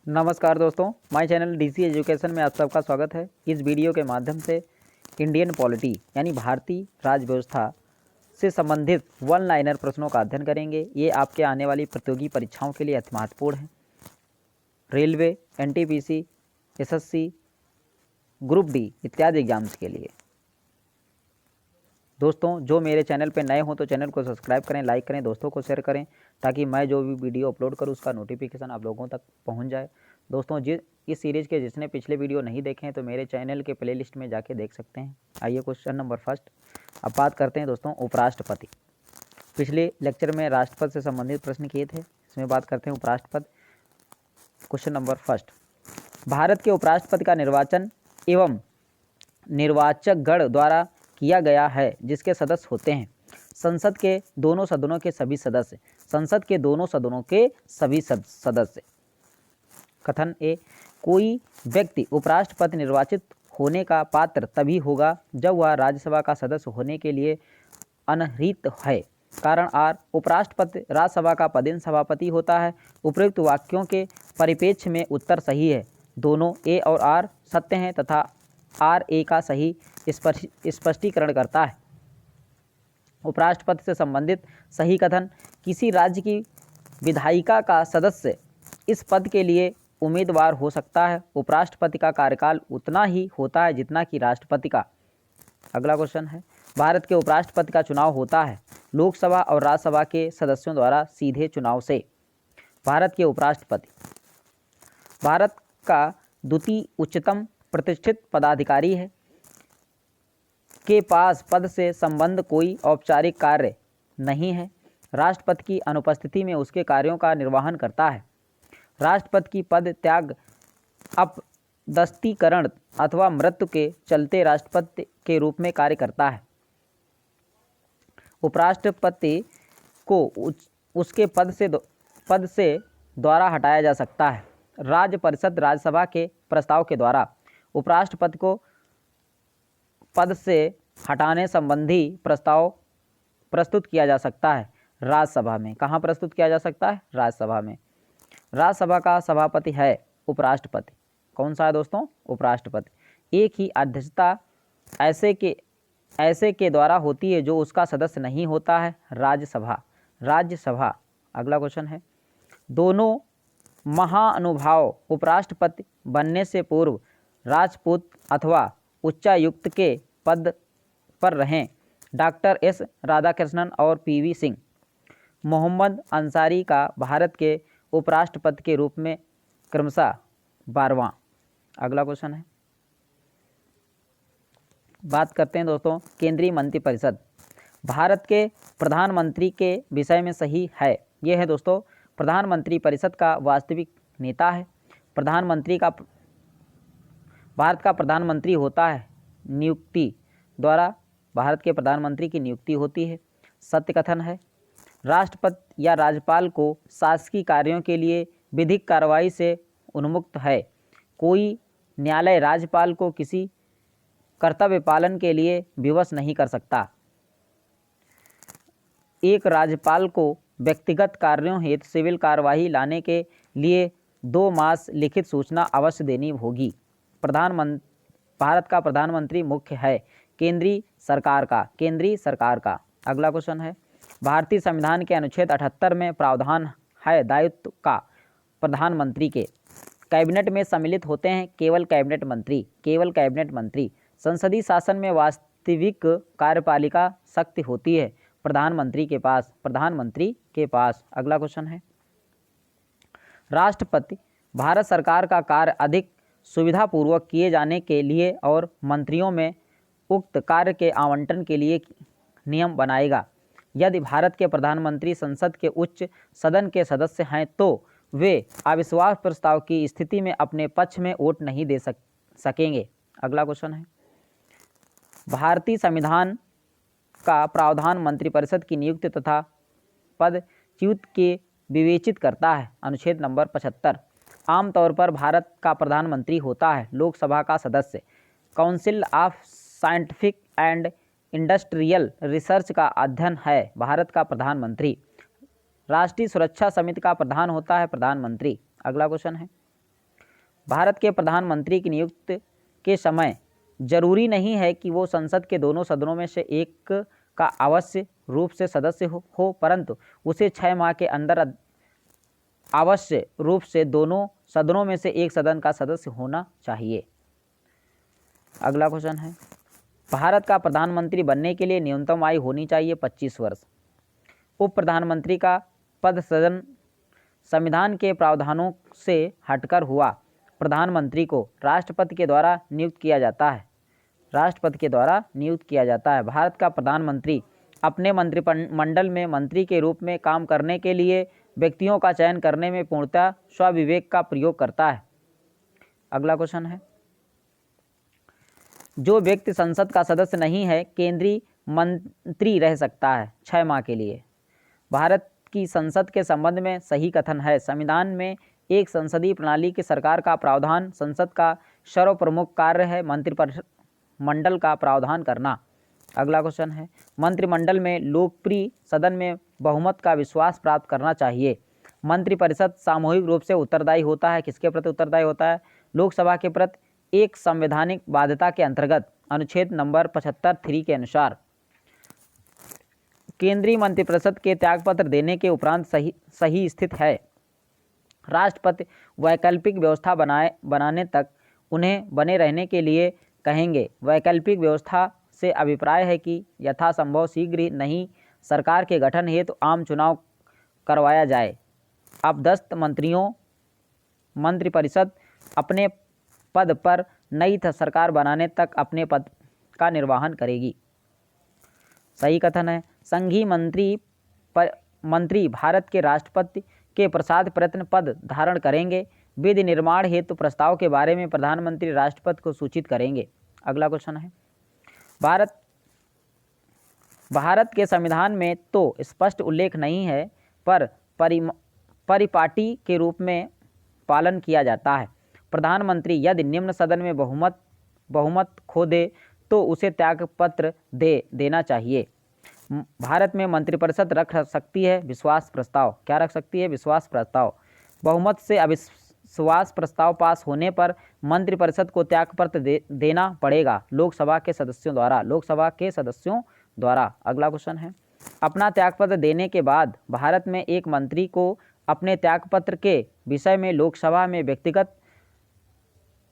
नमस्कार दोस्तों, my channel DC education में आप सबका स्वागत है। इस वीडियो के माध्यम से इंडियन पॉलिटी यानी भारतीय राज्य व्यवस्था से संबंधित वन लाइनर प्रश्नों का अध्ययन करेंगे। ये आपके आने वाली प्रतियोगी परीक्षाओं के लिए अति महत्वपूर्ण है। Railway, NTPC, SSC, group D इत्यादि एग्जाम्स के लिए। दोस्तों, जो मेरे चैनल पर नए हों तो चैनल को सब्सक्राइब करें, लाइक करें, दोस्तों को शेयर करें, ताकि मैं जो भी वीडियो अपलोड करूं उसका नोटिफिकेशन आप लोगों तक पहुंच जाए। दोस्तों, इस सीरीज़ के जिसने पिछले वीडियो नहीं देखे हैं तो मेरे चैनल के प्लेलिस्ट में जाके देख सकते हैं। आइए क्वेश्चन नंबर फर्स्ट। अब बात करते हैं दोस्तों उपराष्ट्रपति। पिछले लेक्चर में राष्ट्रपति से संबंधित प्रश्न किए थे, इसमें बात करते हैं उपराष्ट्रपति। क्वेश्चन नंबर फर्स्ट, भारत के उपराष्ट्रपति का निर्वाचन एवं निर्वाचक गण द्वारा किया गया है, जिसके सदस्य होते हैं संसद के दोनों सदनों के सभी सदस्य। संसद के दोनों सदनों के सभी सदस्य। कथन ए, कोई व्यक्ति उपराष्ट्रपति निर्वाचित होने का पात्र तभी होगा जब वह राज्यसभा का सदस्य होने के लिए अनर्हित है। कारण आर, उपराष्ट्रपति राज्यसभा का पदेन सभापति होता है। उपयुक्त वाक्यों के परिप्रेक्ष्य में उत्तर सही है। दोनों ए और आर सत्य हैं तथा आर ए का सही स्पष्टीकरण करता है। उपराष्ट्रपति से संबंधित सही कथन, किसी राज्य की विधायिका का सदस्य इस पद के लिए उम्मीदवार हो सकता है। उपराष्ट्रपति का कार्यकाल उतना ही होता है जितना कि राष्ट्रपति का। अगला क्वेश्चन है, भारत के उपराष्ट्रपति का चुनाव होता है लोकसभा और राज्यसभा के सदस्यों द्वारा सीधे चुनाव से। भारत के उपराष्ट्रपति भारत का द्वितीय उच्चतम प्रतिष्ठित पदाधिकारी है। के पास पद से संबंध कोई औपचारिक कार्य नहीं है। राष्ट्रपति की अनुपस्थिति में उसके कार्यों का निर्वहन करता है। राष्ट्रपति की पद त्याग, अपदस्थीकरण अथवा मृत्यु के चलते राष्ट्रपति के रूप में कार्य करता है। उपराष्ट्रपति को उसके पद से द्वारा हटाया जा सकता है। राज्य परिषद राज्यसभा के प्रस्ताव के द्वारा उपराष्ट्रपति को पद से हटाने संबंधी प्रस्ताव प्रस्तुत किया जा सकता है राज्यसभा में। कहाँ प्रस्तुत किया जा सकता है? राज्यसभा में। राज्यसभा का सभापति है उपराष्ट्रपति। कौन सा है दोस्तों? उपराष्ट्रपति। एक ही अध्यक्षता ऐसे के द्वारा होती है जो उसका सदस्य नहीं होता है। राज्यसभा। अगला क्वेश्चन है, दोनों महानुभाव उपराष्ट्रपति बनने से पूर्व राजपूत अथवा उच्चायुक्त के पद पर रहें। डॉक्टर एस राधाकृष्णन और पीवी सिंह। मोहम्मद अंसारी का भारत के उपराष्ट्रपति के रूप में क्रमशः 12वां। अगला क्वेश्चन है, बात करते हैं दोस्तों केंद्रीय मंत्रिपरिषद। भारत के प्रधानमंत्री के विषय में सही है। यह है दोस्तों, प्रधानमंत्री परिषद का वास्तविक नेता है। भारत का प्रधानमंत्री होता है नियुक्ति द्वारा। भारत के प्रधानमंत्री की नियुक्ति होती है। सत्य कथन है, राष्ट्रपति या राज्यपाल को शासकीय कार्यों के लिए विधिक कार्रवाई से उन्मुक्त है। कोई न्यायालय राज्यपाल को किसी कर्तव्य पालन के लिए विवश नहीं कर सकता। एक राज्यपाल को व्यक्तिगत कार्यों हेतु सिविल कार्यवाही लाने के लिए 2 मास लिखित सूचना अवश्य देनी होगी। भारत का प्रधानमंत्री मुख्य है केंद्रीय सरकार का। अगला क्वेश्चन है, भारतीय संविधान के अनुच्छेद 78 में प्रावधान है दायित्व का प्रधानमंत्री के कैबिनेट में सम्मिलित होते हैं केवल कैबिनेट मंत्री। संसदीय शासन में वास्तविक कार्यपालिका शक्ति होती है प्रधानमंत्री के पास। अगला क्वेश्चन है, राष्ट्रपति भारत सरकार का कार्य अधिक सुविधापूर्वक किए जाने के लिए और मंत्रियों में उक्त कार्य के आवंटन के लिए नियम बनाएगा। यदि भारत के प्रधानमंत्री संसद के उच्च सदन के सदस्य हैं तो वे अविश्वास प्रस्ताव की स्थिति में अपने पक्ष में वोट नहीं दे सकेंगे। अगला क्वेश्चन है, भारतीय संविधान का प्रावधान मंत्रिपरिषद की नियुक्ति तथा पदच्युत के विवेचित करता है। अनुच्छेद नंबर 75। आमतौर पर भारत का प्रधानमंत्री होता है लोकसभा का सदस्य। Council of scientific and industrial research का अध्ययन है भारत का प्रधानमंत्री। राष्ट्रीय सुरक्षा समिति का प्रधान होता है प्रधानमंत्री। अगला क्वेश्चन है, भारत के प्रधानमंत्री की नियुक्ति के समय जरूरी नहीं है कि वो संसद के दोनों सदनों में से एक का अवश्य रूप से सदस्य हो, परंतु उसे 6 माह के अंदर आवश्यक रूप से दोनों सदनों में से एक सदन का सदस्य होना चाहिए। अगला क्वेश्चन है, भारत का प्रधानमंत्री बनने के लिए न्यूनतम आयु होनी चाहिए 25 वर्ष। उप प्रधानमंत्री का पद सदन संविधान के प्रावधानों से हटकर हुआ। प्रधानमंत्री को राष्ट्रपति के द्वारा नियुक्त किया जाता है। राष्ट्रपति के द्वारा नियुक्त किया जाता है। भारत का प्रधानमंत्री अपने मंत्रिमंडल में मंत्री के रूप में काम करने के लिए व्यक्तियों का चयन करने में पूर्णतः स्वविवेक का प्रयोग करता है। अगला क्वेश्चन है, जो व्यक्ति संसद का सदस्य नहीं है केंद्रीय मंत्री रह सकता है 6 माह के लिए। भारत की संसद के संबंध में सही कथन है। संविधान में एक संसदीय प्रणाली की सरकार का प्रावधान, संसद का सर्वप्रमुख कार्य है मंत्रिमंडल का प्रावधान करना। अगला क्वेश्चन है, मंत्रिमंडल में लोकप्रिय सदन में बहुमत का विश्वास प्राप्त करना चाहिए। मंत्रिपरिषद सामूहिक रूप से उत्तरदायी होता है। किसके प्रति उत्तरदायी होता है? लोकसभा के प्रति एक संवैधानिक बाध्यता के अंतर्गत अनुच्छेद नंबर 75(3) के अनुसार। केंद्रीय मंत्रिपरिषद के त्यागपत्र देने के उपरांत सही स्थित है। राष्ट्रपति वैकल्पिक व्यवस्था बनाने तक उन्हें बने रहने के लिए कहेंगे। वैकल्पिक व्यवस्था से अभिप्राय है कि यथासंभव शीघ्र ही नई सरकार के गठन हेतु तो आम चुनाव करवाया जाए। अपदस्थ मंत्रिपरिषद अपने पद पर नई सरकार बनाने तक अपने पद का निर्वहन करेगी। सही कथन है। संघीय मंत्री भारत के राष्ट्रपति के प्रसाद प्रयत्न पद धारण करेंगे। विधि निर्माण हेतु प्रस्ताव के बारे में प्रधानमंत्री राष्ट्रपति को सूचित करेंगे। अगला क्वेश्चन है, भारत के संविधान में तो स्पष्ट उल्लेख नहीं है पर परिपाटी के रूप में पालन किया जाता है। प्रधानमंत्री यदि निम्न सदन में बहुमत खो दे तो उसे त्यागपत्र देना चाहिए। भारत में मंत्रिपरिषद रख सकती है विश्वास प्रस्ताव। क्या रख सकती है? विश्वास प्रस्ताव। बहुमत से अविश्वास प्रस्ताव पास होने पर मंत्रिपरिषद को त्यागपत्र देना पड़ेगा लोकसभा के सदस्यों द्वारा। अगला क्वेश्चन है, अपना त्यागपत्र देने के बाद भारत में एक मंत्री को अपने त्यागपत्र के विषय में लोकसभा में व्यक्तिगत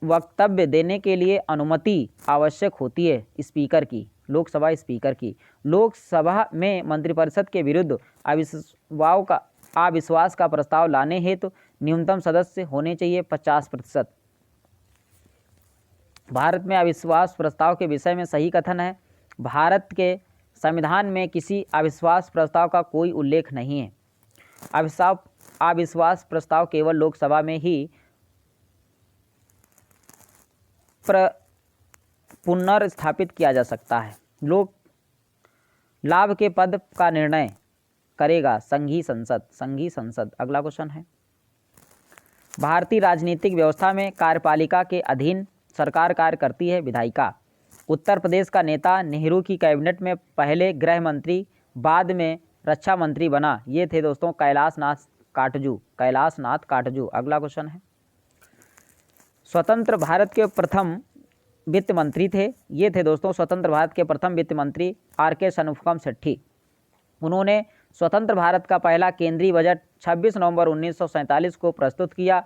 वक्तव्य देने के लिए अनुमति आवश्यक होती है स्पीकर की, लोकसभा स्पीकर की। लोकसभा में मंत्रिपरिषद के विरुद्ध अविश्वास का प्रस्ताव लाने हेतु न्यूनतम सदस्य होने चाहिए 50%। भारत में अविश्वास प्रस्ताव के विषय में सही कथन है। भारत के संविधान में किसी अविश्वास प्रस्ताव का कोई उल्लेख नहीं है। अविश्वास प्रस्ताव केवल लोकसभा में ही पुनर्स्थापित किया जा सकता है। लोक लाभ के पद का निर्णय करेगा संघीय संसद। अगला क्वेश्चन है, भारतीय राजनीतिक व्यवस्था में कार्यपालिका के अधीन सरकार कार्य करती है विधायिका। उत्तर प्रदेश का नेता नेहरू की कैबिनेट में पहले गृह मंत्री बाद में रक्षा मंत्री बना। ये थे दोस्तों कैलाश नाथ काटजू। अगला क्वेश्चन है, स्वतंत्र भारत के प्रथम वित्त मंत्री थे। ये थे दोस्तों स्वतंत्र भारत के प्रथम वित्त मंत्री R.K. शनमुगम शेट्टी। उन्होंने स्वतंत्र भारत का पहला केंद्रीय बजट 26 नवंबर 1947 को प्रस्तुत किया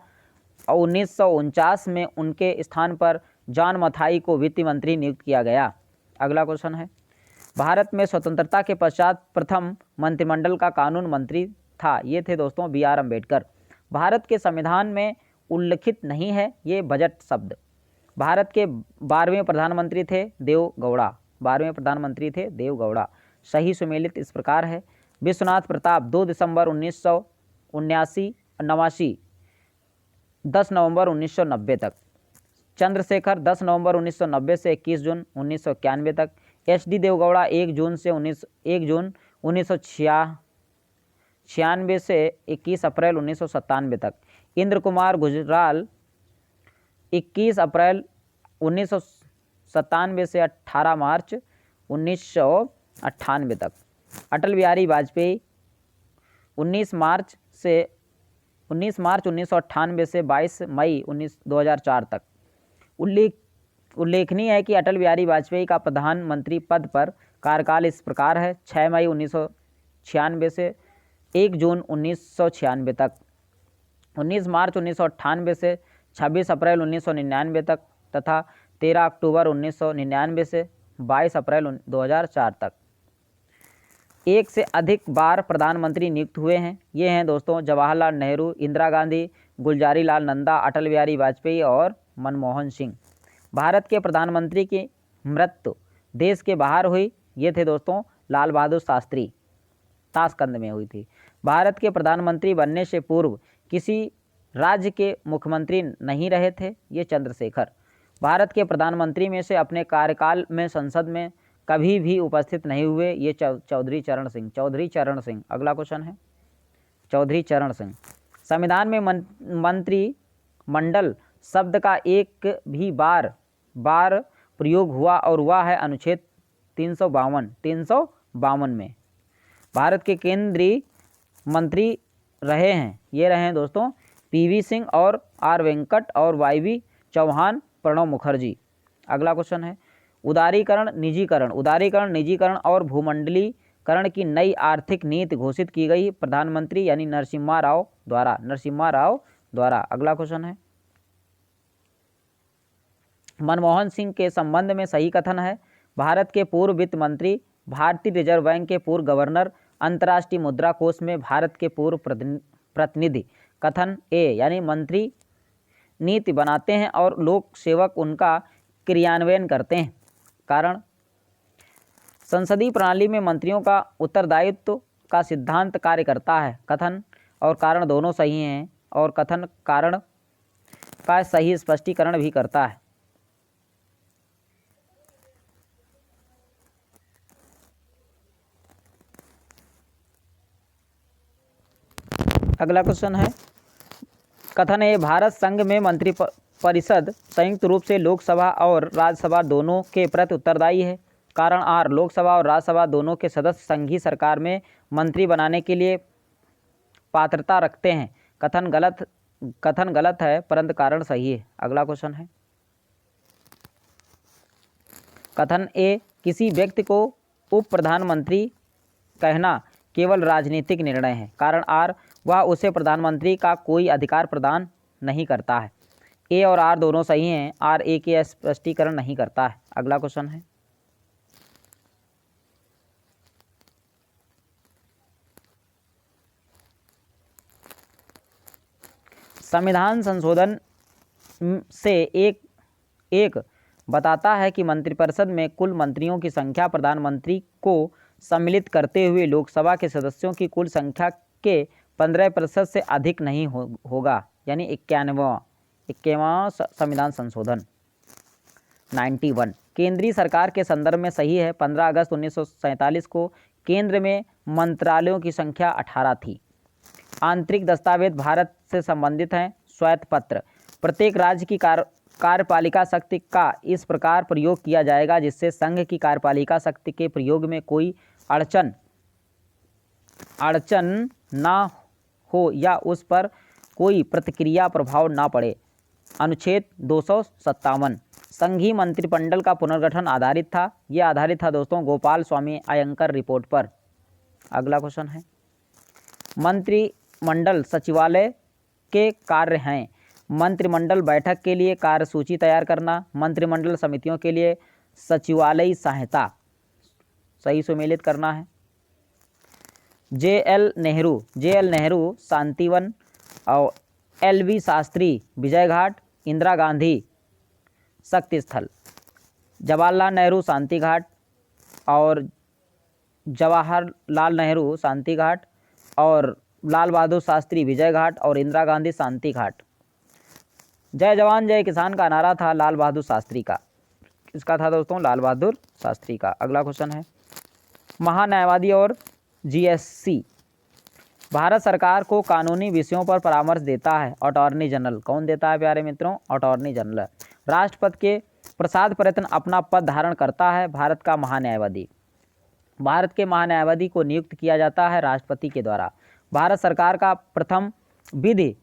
और 1949 में उनके स्थान पर जॉन मथाई को वित्त मंत्री नियुक्त किया गया। अगला क्वेश्चन है, भारत में स्वतंत्रता के पश्चात प्रथम मंत्रिमंडल का कानून मंत्री था। ये थे दोस्तों B.R. अम्बेडकर। भारत के संविधान में उल्लिखित नहीं है ये बजट शब्द। भारत के 12वें प्रधानमंत्री थे देव गौड़ा। सही सुमेलित इस प्रकार है, विश्वनाथ प्रताप 2 दिसंबर 1989 10 नवंबर 1990 तक। चंद्रशेखर 10 नवंबर 1990 से 21 जून 1991 तक। HD देवगौड़ा 1 जून 1996 से 21 अप्रैल 1997 तक। इंद्र कुमार गुजराल 21 अप्रैल 1997 से 18 मार्च 1998 तक। अटल बिहारी वाजपेयी 19 मार्च से 19 मार्च 1998 से 22 मई 2004 तक। उल्लेखनीय है कि अटल बिहारी वाजपेयी का प्रधानमंत्री पद पर कार्यकाल इस प्रकार है: 6 मई 1996 से 1 जून 1996 तक, 19 मार्च 1998 से 26 अप्रैल 1999 तक तथा 13 अक्टूबर 1999 से 22 अप्रैल 2004 तक। एक से अधिक बार प्रधानमंत्री नियुक्त हुए हैं। ये हैं दोस्तों जवाहरलाल नेहरू, इंदिरा गांधी, गुलजारी लाल नंदा, अटल बिहारी वाजपेयी और मनमोहन सिंह। भारत के प्रधानमंत्री की मृत्यु देश के बाहर हुई। ये थे दोस्तों लाल बहादुर शास्त्री, ताशकंद में हुई थी। भारत के प्रधानमंत्री बनने से पूर्व किसी राज्य के मुख्यमंत्री नहीं रहे थे। ये चंद्रशेखर। भारत के प्रधानमंत्री में से अपने कार्यकाल में संसद में कभी भी उपस्थित नहीं हुए। ये चौधरी चरण सिंह। चौधरी चरण सिंह। अगला क्वेश्चन है चौधरी चरण सिंह। संविधान में मंत्रिमंडल शब्द का एक भी बार प्रयोग हुआ और हुआ है अनुच्छेद 352 में। भारत के केंद्रीय मंत्री रहे हैं, ये रहे हैं दोस्तों पीवी सिंह और आर वेंकट और वाईवी चौहान, प्रणब मुखर्जी। अगला क्वेश्चन है उदारीकरण निजीकरण और भूमंडलीकरण की नई आर्थिक नीति घोषित की गई प्रधानमंत्री यानी नरसिम्हा राव द्वारा। अगला क्वेश्चन है मनमोहन सिंह के संबंध में सही कथन है। भारत के पूर्व वित्त मंत्री, भारतीय रिजर्व बैंक के पूर्व गवर्नर, अंतर्राष्ट्रीय मुद्रा कोष में भारत के पूर्व प्रतिनिधि। कथन ए यानी मंत्री नीति बनाते हैं और लोक सेवक उनका क्रियान्वयन करते हैं। कारण संसदीय प्रणाली में मंत्रियों का उत्तरदायित्व का सिद्धांत कार्य करता है। कथन और कारण दोनों सही हैं और कथन कारण का सही स्पष्टीकरण भी करता है। अगला क्वेश्चन है कथन है भारत संघ में मंत्री परिषद संयुक्त रूप से लोकसभा और राज्यसभा दोनों के प्रति उत्तरदायी है। कारण आर लोकसभा और राज्यसभा दोनों के सदस्य संघीय सरकार में मंत्री बनाने के लिए पात्रता रखते हैं। कथन गलत है परंतु कारण सही है। अगला क्वेश्चन है कथन ए किसी व्यक्ति को उप प्रधानमंत्री कहना केवल राजनीतिक निर्णय है। कारण आर वह उसे प्रधानमंत्री का कोई अधिकार प्रदान नहीं करता है। ए और आर दोनों सही हैं। आर ए के स्पष्टीकरण नहीं करता है। अगला क्वेश्चन है संविधान संशोधन से एक बताता है कि मंत्रिपरिषद में कुल मंत्रियों की संख्या प्रधानमंत्री को सम्मिलित करते हुए लोकसभा के सदस्यों की कुल संख्या के 15% से अधिक नहीं होगा, यानी 51वां संविधान संशोधन 91 केंद्रीय सरकार के संदर्भ में सही है। 15 अगस्त 1947 को केंद्र में मंत्रालयों की संख्या 18 थी। आंतरिक दस्तावेज भारत से संबंधित हैं। स्वायत्त पत्र प्रत्येक राज्य की कार्यपालिका शक्ति का इस प्रकार प्रयोग किया जाएगा जिससे संघ की कार्यपालिका शक्ति के प्रयोग में कोई अड़चन ना हो या उस पर कोई प्रतिक्रिया प्रभाव ना पड़े। अनुच्छेद 257 संघीय मंत्रिमंडल का पुनर्गठन आधारित था। यह आधारित था दोस्तों गोपाल स्वामी अयंकर रिपोर्ट पर। अगला क्वेश्चन है मंत्रिमंडल सचिवालय के कार्य हैं। मंत्रिमंडल बैठक के लिए कार्यसूची तैयार करना, मंत्रिमंडल समितियों के लिए सचिवालयी सहायता सही सुमेलित करना है। जे.एल. नेहरू शांतिवन और एल.वी. शास्त्री विजय घाट, इंदिरा गांधी शक्ति स्थल, जवाहरलाल नेहरू शांति घाट और जवाहरलाल नेहरू शांति घाट और लाल बहादुर शास्त्री विजय घाट और इंदिरा गांधी शांति घाट। जय जवान जय किसान का नारा था लाल बहादुर शास्त्री का। किसका था दोस्तों? लाल बहादुर शास्त्री का। अगला क्वेश्चन है महान्यायवादी और जीएससी भारत सरकार को कानूनी विषयों पर परामर्श देता है। अटॉर्नी जनरल कौन देता है प्यारे मित्रों? Attorney general. राष्ट्रपति के प्रसाद प्रयत्न अपना पद धारण करता है भारत का महान्यायवादी। भारत के महान्यायवादी को नियुक्त किया जाता है राष्ट्रपति के द्वारा। भारत सरकार का प्रथम विधि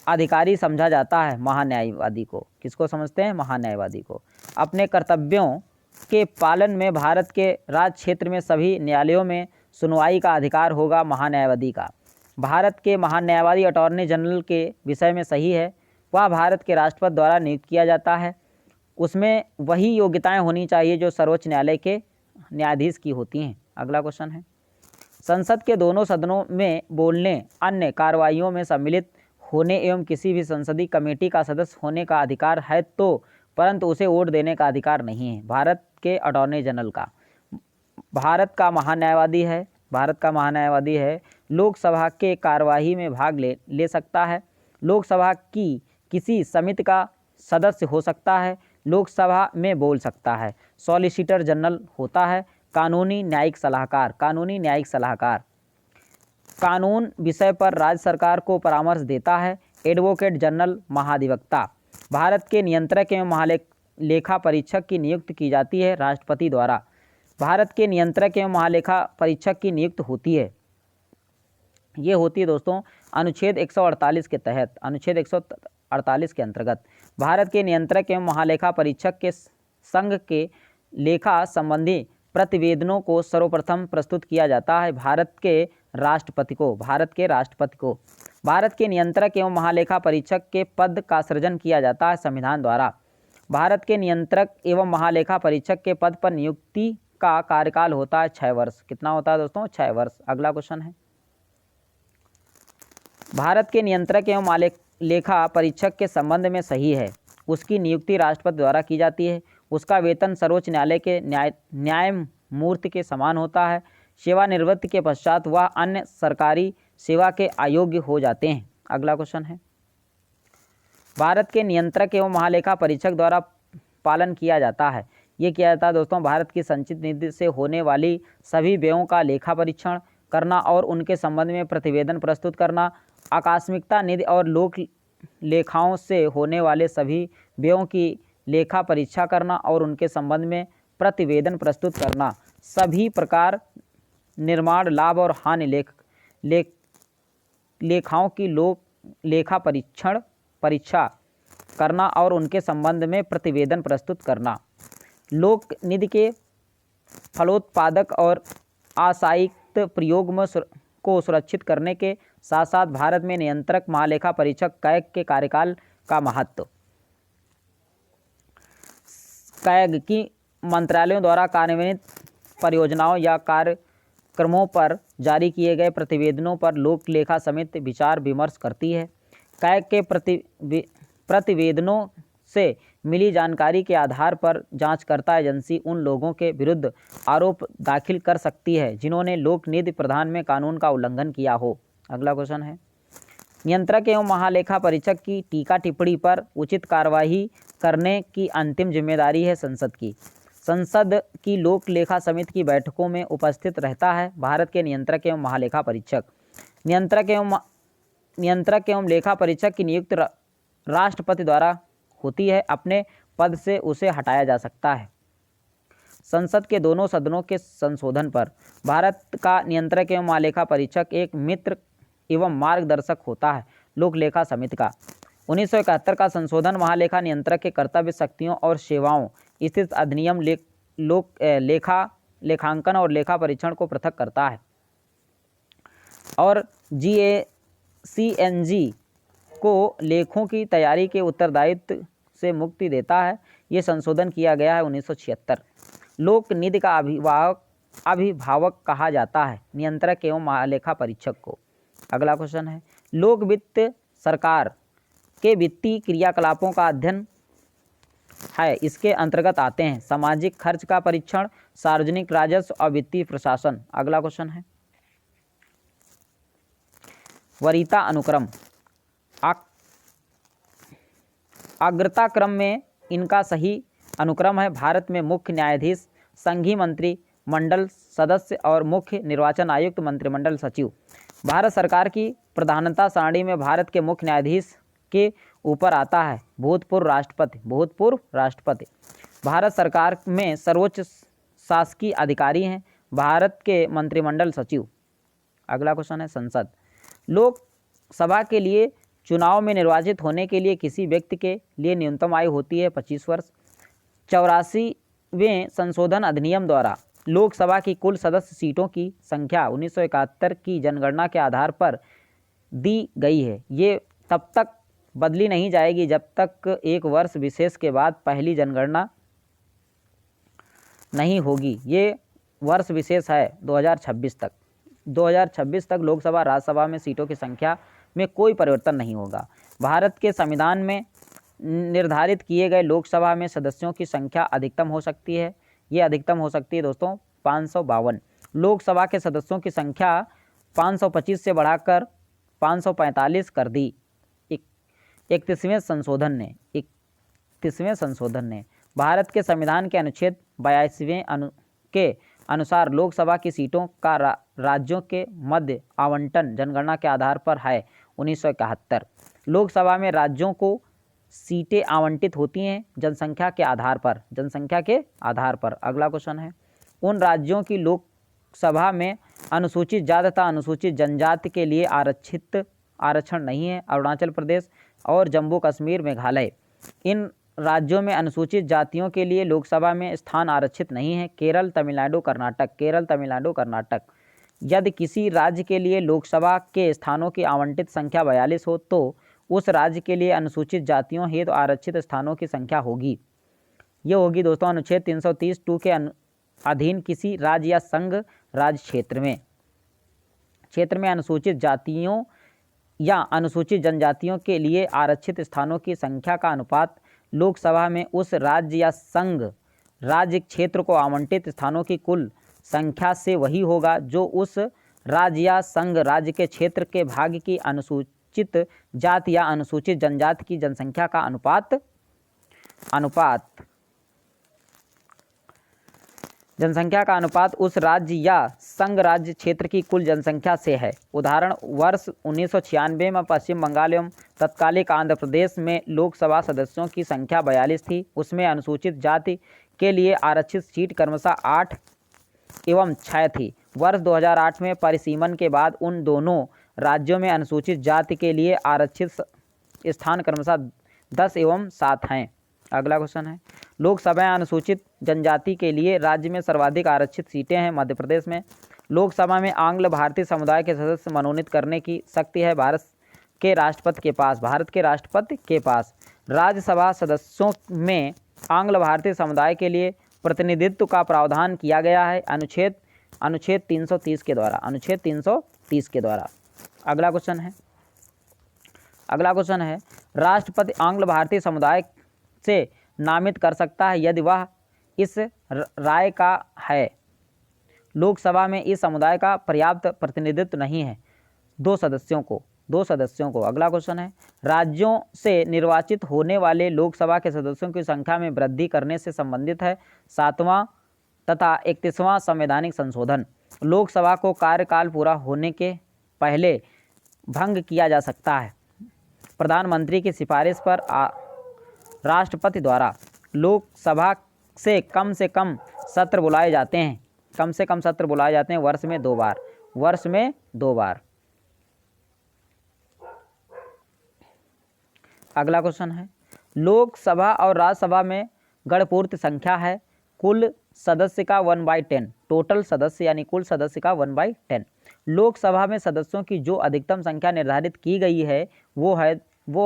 अधिकारी समझा जाता है महान्यायवादी को। किसको समझते हैं? महान्यायवादी को। अपने कर्तव्यों के पालन में भारत के राज क्षेत्र में सभी न्यायालयों में सुनवाई का अधिकार होगा महान्यायवादी का। भारत के महान्यायवादी अटॉर्नी जनरल के विषय में सही है, वह भारत के राष्ट्रपति द्वारा नियुक्त किया जाता है। उसमें वही योग्यताएं होनी चाहिए जो सर्वोच्च न्यायालय के न्यायाधीश की होती हैं। अगला क्वेश्चन है, संसद के दोनों सदनों में बोलने, अन्य कार्रवाइयों में सम्मिलित होने एवं किसी भी संसदीय कमेटी का सदस्य होने का अधिकार है तो, परंतु उसे वोट देने का अधिकार नहीं है। भारत के अटॉर्नी जनरल का, भारत का महान्यायवादी है, लोकसभा के कार्यवाही में भाग ले सकता है, लोकसभा की किसी समिति का सदस्य हो सकता है, लोकसभा में बोल सकता है, सॉलिसिटर जनरल होता है, कानूनी न्यायिक सलाहकार, कानून विषय पर राज्य सरकार को परामर्श देता है, एडवोकेट जनरल, महाधिवक्ता। भारत के नियंत्रक एवं महालेखा परीक्षक की नियुक्ति की जाती है राष्ट्रपति द्वारा। भारत के नियंत्रक एवं महालेखा परीक्षक की नियुक्ति होती है, ये होती है दोस्तों अनुच्छेद 148 के तहत, अनुच्छेद 148 के अंतर्गत। भारत के नियंत्रक एवं महालेखा परीक्षक के संघ के लेखा संबंधी प्रतिवेदनों को सर्वप्रथम प्रस्तुत किया जाता है भारत के राष्ट्रपति को। भारत के नियंत्रक एवं महालेखा परीक्षक के पद का सृजन किया जाता है संविधान द्वारा। भारत के नियंत्रक एवं महालेखा परीक्षक के पद पर नियुक्ति का कार्यकाल होता है 6 वर्ष। कितना होता है दोस्तों? 6 वर्ष। अगला क्वेश्चन है, भारत के नियंत्रक एवं महालेखा परीक्षक के संबंध में सही है, उसकी नियुक्ति राष्ट्रपति द्वारा की जाती है, उसका वेतन सर्वोच्च न्यायालय के न्यायमूर्ति के समान होता है, सेवानिवृत्ति के पश्चात वह अन्य सरकारी सेवा के अयोग्य हो जाते हैं। अगला क्वेश्चन है, भारत के नियंत्रक एवं महालेखा परीक्षक द्वारा पालन किया जाता है। ये किया जाता है दोस्तों भारत की संचित निधि से होने वाली सभी व्ययों का लेखा परीक्षण करना और उनके संबंध में प्रतिवेदन प्रस्तुत करना, आकस्मिकता निधि और लोक लेखाओं से होने वाले सभी व्ययों की लेखा परीक्षा करना और उनके संबंध में प्रतिवेदन प्रस्तुत करना, सभी प्रकार निर्माण लाभ और हानि लेखाओं की लोक लेखा परीक्षा करना और उनके संबंध में प्रतिवेदन प्रस्तुत करना, लोक निधि के फलोत्पादक और आशायित प्रयोग को सुरक्षित करने के साथ साथ भारत में नियंत्रक महालेखा परीक्षक कैग के कार्यकाल का महत्व, कैग की मंत्रालयों द्वारा कार्यान्वित परियोजनाओं या कार्यक्रमों पर जारी किए गए प्रतिवेदनों पर लोक लेखा समिति विचार विमर्श करती है। कैग के प्रतिवेदनों से मिली जानकारी के आधार पर जांचकर्ता एजेंसी उन लोगों के विरुद्ध आरोप दाखिल कर सकती है जिन्होंने लोक निधि प्रदान में कानून का उल्लंघन किया हो। अगला क्वेश्चन है, नियंत्रक एवं महालेखा परीक्षक की टीका टिप्पणी पर उचित कार्यवाही करने की अंतिम जिम्मेदारी है संसद की। संसद की लोक लेखा समिति की बैठकों में उपस्थित रहता है भारत के नियंत्रक एवं महालेखा परीक्षक। नियंत्रक एवं लेखा परीक्षक की नियुक्ति राष्ट्रपति द्वारा होती है, अपने पद से उसे हटाया जा सकता है। संसद के दोनों सदनों के संशोधन पर भारत का नियंत्रक एवं महालेखा परीक्षक एक मित्र एवं मार्गदर्शक होता है लोक लेखा समिति का। 1971 का संशोधन महालेखा नियंत्रक के कर्तव्य, शक्तियों और सेवाओं स्थित अधिनियम लेखांकन और लेखा परीक्षण को पृथक करता है और GACNG को लेखों की तैयारी के उत्तरदायित्व से मुक्ति देता है। ये संशोधन किया गया है 1976। लोक निधि का अभिभावक कहा जाता है नियंत्रक एवं महालेखा परीक्षक को। अगला क्वेश्चन है, लोक वित्त सरकार के वित्तीय क्रियाकलापों का अध्ययन है। इसके अंतर्गत आते हैं सामाजिक खर्च का परीक्षण, सार्वजनिक राजस्व और वित्तीय प्रशासन। अगला क्वेश्चन है, वरीयता अनुक्रम, अग्रता क्रम में इनका सही अनुक्रम है। भारत में मुख्य न्यायाधीश, संघीय मंत्री मंडल सदस्य और मुख्य निर्वाचन आयुक्त, मंत्रिमंडल सचिव। भारत सरकार की प्रधानता सारणी में भारत के मुख्य न्यायाधीश के ऊपर आता है भूतपूर्व राष्ट्रपति। भारत सरकार में सर्वोच्च शासकीय अधिकारी हैं भारत के मंत्रिमंडल सचिव। अगला क्वेश्चन है, संसद। लोक सभा के लिए चुनाव में निर्वाचित होने के लिए किसी व्यक्ति के लिए न्यूनतम आयु होती है 25 वर्ष। 84वें संशोधन अधिनियम द्वारा लोकसभा की कुल सदस्य सीटों की संख्या 1971 की जनगणना के आधार पर दी गई है। ये तब तक बदली नहीं जाएगी जब तक एक वर्ष विशेष के बाद पहली जनगणना नहीं होगी। ये वर्ष विशेष है 2026 तक। 2026 तक लोकसभा राज्यसभा में सीटों की संख्या में कोई परिवर्तन नहीं होगा। भारत के संविधान में निर्धारित किए गए लोकसभा में सदस्यों की संख्या अधिकतम हो सकती है। ये अधिकतम हो सकती है दोस्तों 552। लोकसभा के सदस्यों की संख्या 525 से बढ़ाकर 545 कर दी 31वें संशोधन ने भारत के संविधान के अनुच्छेद 82वें के अनुसार लोकसभा की सीटों का राज्यों के मध्य आवंटन जनगणना के आधार पर है 1971। लोकसभा में राज्यों को सीटें आवंटित होती हैं जनसंख्या के आधार पर। अगला क्वेश्चन है, उन राज्यों की लोकसभा में अनुसूचित जाति तथा अनुसूचित जनजाति के लिए आरक्षण नहीं है। अरुणाचल प्रदेश और जम्मू कश्मीर, मेघालय। इन राज्यों में अनुसूचित जातियों के लिए लोकसभा में स्थान आरक्षित नहीं है। केरल, तमिलनाडु, कर्नाटक। यदि किसी राज्य के लिए लोकसभा के स्थानों की आवंटित संख्या 42 हो तो उस राज्य के लिए अनुसूचित जातियों हेतु आरक्षित स्थानों की संख्या होगी। ये होगी दोस्तों अनुच्छेद 330(2) के अधीन किसी राज्य या संघ राज्य क्षेत्र में अनुसूचित जातियों या अनुसूचित जनजातियों के लिए आरक्षित स्थानों की संख्या का अनुपात लोकसभा में उस राज्य या संघ राज्य क्षेत्र को आवंटित स्थानों की कुल संख्या से वही होगा जो उस राज्य या संघ राज्य के क्षेत्र के भाग की अनुसूचित जाति या अनुसूचित जनजाति की जनसंख्या का अनुपात उस राज्य या संघ राज्य क्षेत्र की कुल जनसंख्या से है। उदाहरण, वर्ष 1996 में पश्चिम बंगाल एवं तत्कालिक आंध्र प्रदेश में लोकसभा सदस्यों की संख्या 42 थी। उसमें अनुसूचित जाति के लिए आरक्षित सीट क्रमशः 8 एवं 6 थी। वर्ष 2008 में परिसीमन के बाद उन दोनों राज्यों में अनुसूचित जाति के लिए आरक्षित स्थान क्रमशः 10 एवं 7 हैं। अगला क्वेश्चन है, लोकसभा अनुसूचित जनजाति के लिए राज्य में सर्वाधिक आरक्षित सीटें हैं मध्य प्रदेश में। लोकसभा में आंग्ल भारतीय समुदाय के सदस्य मनोनीत करने की शक्ति है भारत के राष्ट्रपति के पास। राज्यसभा सदस्यों में आंग्ल भारतीय समुदाय के लिए प्रतिनिधित्व का प्रावधान किया गया है अनुच्छेद 330 के द्वारा। अगला क्वेश्चन है, राष्ट्रपति आंग्ल भारतीय समुदाय से नामित कर सकता है यदि वह इस राय का है लोकसभा में इस समुदाय का पर्याप्त प्रतिनिधित्व नहीं है 2 सदस्यों को। अगला क्वेश्चन है, राज्यों से निर्वाचित होने वाले लोकसभा के सदस्यों की संख्या में वृद्धि करने से संबंधित है 7वां तथा 31वां संवैधानिक संशोधन। लोकसभा को कार्यकाल पूरा होने के पहले भंग किया जा सकता है। प्रधानमंत्री की सिफारिश पर राष्ट्रपति द्वारा लोकसभा से कम सत्र बुलाए जाते हैं वर्ष में 2 बार। अगला क्वेश्चन है, लोकसभा और राज्यसभा में गणपूर्ति संख्या है कुल सदस्य का 1/10। टोटल सदस्य यानी कुल सदस्य का 1/10। लोकसभा में सदस्यों की जो अधिकतम संख्या निर्धारित की गई है वो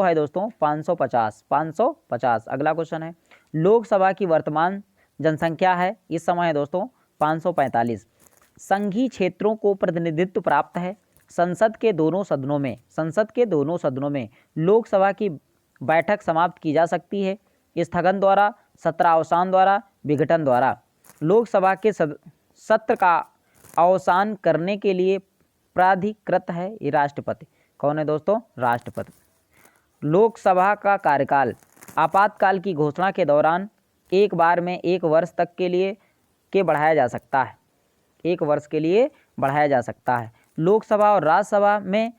है दोस्तों 550। अगला क्वेश्चन है, लोकसभा की वर्तमान जनसंख्या है इस समय है दोस्तों 545। संघीय क्षेत्रों को प्रतिनिधित्व प्राप्त है। संसद के दोनों सदनों में लोकसभा की बैठक समाप्त की जा सकती है स्थगन द्वारा, सत्रावसान द्वारा, विघटन द्वारा। लोकसभा के सत्र का अवसान करने के लिए प्राधिकृत है ये राष्ट्रपति। कौन है दोस्तों? राष्ट्रपति। लोकसभा का कार्यकाल आपातकाल की घोषणा के दौरान एक बार में 1 वर्ष तक के लिए बढ़ाया जा सकता है। 1 वर्ष के लिए बढ़ाया जा सकता है। लोकसभा और राज्यसभा में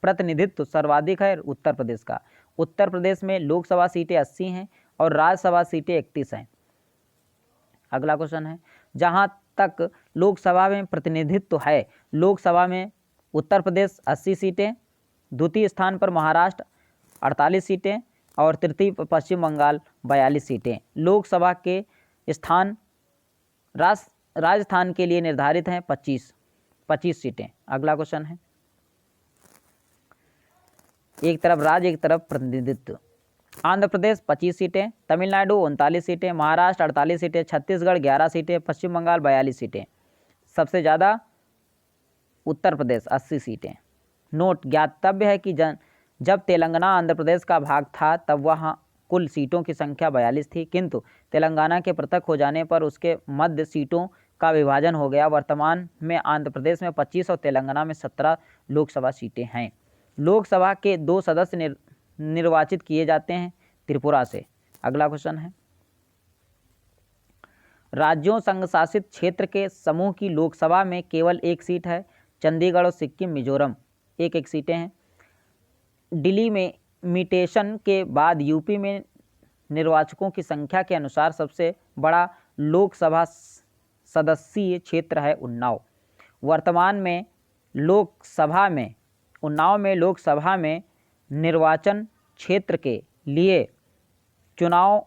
प्रतिनिधित्व सर्वाधिक है उत्तर प्रदेश का। उत्तर प्रदेश में लोकसभा सीटें 80 हैं और राज्यसभा सीटें 31 हैं। अगला क्वेश्चन है, जहां तक लोकसभा में प्रतिनिधित्व है, लोकसभा में उत्तर प्रदेश 80 सीटें, द्वितीय स्थान पर महाराष्ट्र 48 सीटें और तृतीय पश्चिम बंगाल 42 सीटें। लोकसभा के स्थान राजस्थान के लिए निर्धारित हैं 25 सीटें। अगला क्वेश्चन है, एक तरफ राज्य एक तरफ प्रतिनिधित्व। आंध्र प्रदेश 25 सीटें, तमिलनाडु 39 सीटें, महाराष्ट्र 48 सीटें, छत्तीसगढ़ 11 सीटें, पश्चिम बंगाल 42 सीटें। सबसे ज़्यादा उत्तर प्रदेश 80 सीटें। नोट, ज्ञातव्य है कि जब तेलंगाना आंध्र प्रदेश का भाग था तब वहाँ कुल सीटों की संख्या 42 थी, किंतु तेलंगाना के पृथक हो जाने पर उसके मध्य सीटों का विभाजन हो गया। वर्तमान में आंध्र प्रदेश में 25 और तेलंगाना में 17 लोकसभा सीटें हैं। लोकसभा के 2 सदस्य निर्वाचित किए जाते हैं त्रिपुरा से। अगला क्वेश्चन है, राज्यों संघ शासित क्षेत्र के समूह की लोकसभा में केवल 1 सीट है। चंडीगढ़ और सिक्किम मिजोरम 1-1 सीटें हैं। डिलिमिटेशन के बाद यूपी में निर्वाचकों की संख्या के अनुसार सबसे बड़ा लोकसभा सदस्यीय क्षेत्र है उन्नाव। वर्तमान में उन्नाव में लोकसभा में निर्वाचन क्षेत्र के लिए चुनाव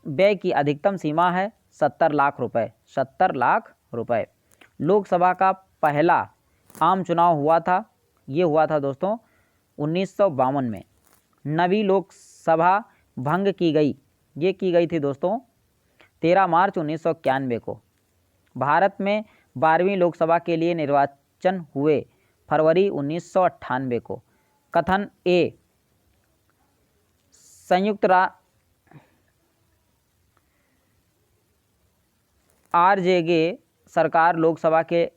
व्यय की अधिकतम सीमा है 70 लाख रुपए। 70 लाख रुपए। लोकसभा का पहला आम चुनाव हुआ था दोस्तों 1952 में। नवी लोकसभा भंग की गई, ये की गई थी दोस्तों 13 मार्च 1991 को। भारत में 12वीं लोकसभा के लिए निर्वाचन हुए फरवरी 1998 को। कथन ए, संयुक्त आरजेगे सरकार लोकसभा के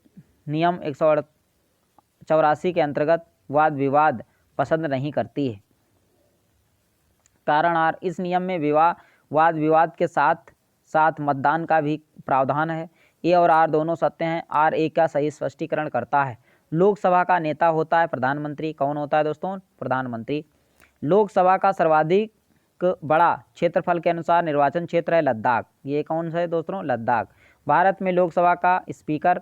नियम 184 के अंतर्गत वाद विवाद पसंद नहीं करती है। कारण आर, इस नियम में वाद विवाद के साथ साथ मतदान का भी प्रावधान है। ए और आर दोनों सत्य हैं। आर ए का सही स्पष्टीकरण करता है। लोकसभा का नेता होता है प्रधानमंत्री। कौन होता है दोस्तों? प्रधानमंत्री। लोकसभा का सर्वाधिक बड़ा क्षेत्रफल के अनुसार निर्वाचन क्षेत्र है लद्दाख। ये कौन सा है दोस्तों? लद्दाख। भारत में लोकसभा का स्पीकर